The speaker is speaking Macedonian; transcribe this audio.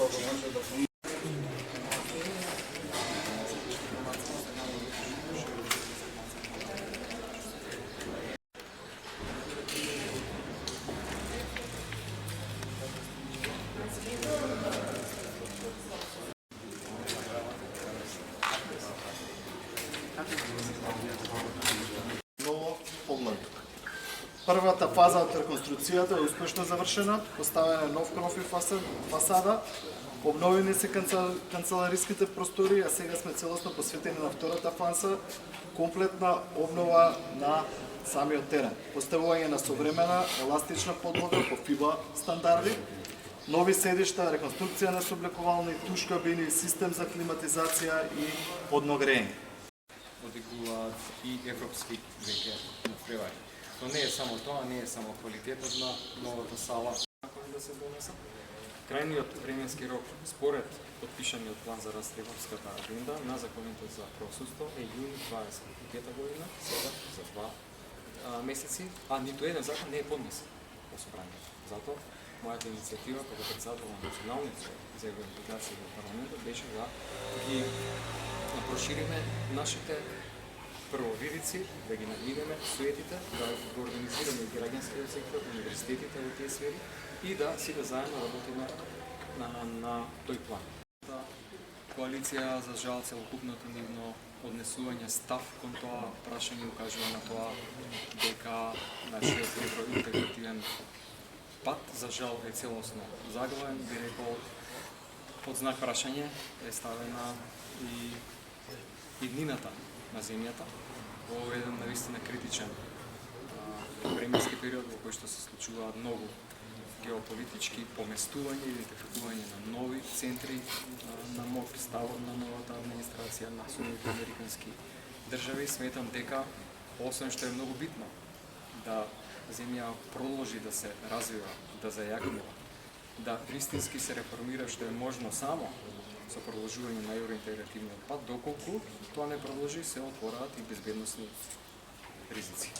Ново поглед. Првата фаза од реконструкцијата е успешно завршена, поставена нов кров и фасада, обновени се канцелариските простори, а сега сме целосно посветени на втората фаза, комплетна обнова на самиот терен. Поставување на современа еластична подлога по FIBA стандарди, нови седишта, реконструкција на соблекувални, туш кабини, систем за климатизација и подногрење. Одигуваат и европски веќе надпревари. Но не е само тоа, не е само квалитетот на новата сала која да се донесат. Крајниот временски рок според подпишаниот план за раст европската агенда на законите за правосудство е јуни 25 година, сега за 2 месеци, а ниту еден закон не е поднесен во собранието. Затоа мојата иницијатива како председател на Националниот совет за евроинтеграција во парламентот беше да ги прошириме нашите првовидици, да ги надминеме суетите, да го организираме граѓанскиот сектор, универзитетите во тие сфери и да сите заедно работиме на тој план. Коалиција, за жал, целокупното нивно однесување став кон тоа прашање укажува на тоа дека нашиот евроинтегративен пат, за жал, е целосно заглавен, би рекол, под знак прашање е ставена и иднината на земјата во еден навистина критичен временски период во кој што се случуваат многу геополитички поместување и идентификување на нови центри на моќ, ставот на новата администрација на Соединетите американски држави. Сметам дека, освен што е многу битно да земја продолжи да се развива, да зајакнува, да вистински се реформира што е можно само со продолжување на евроинтегративниот пат, доколку тоа не продолжи, се отвораат и безбедносни ризици.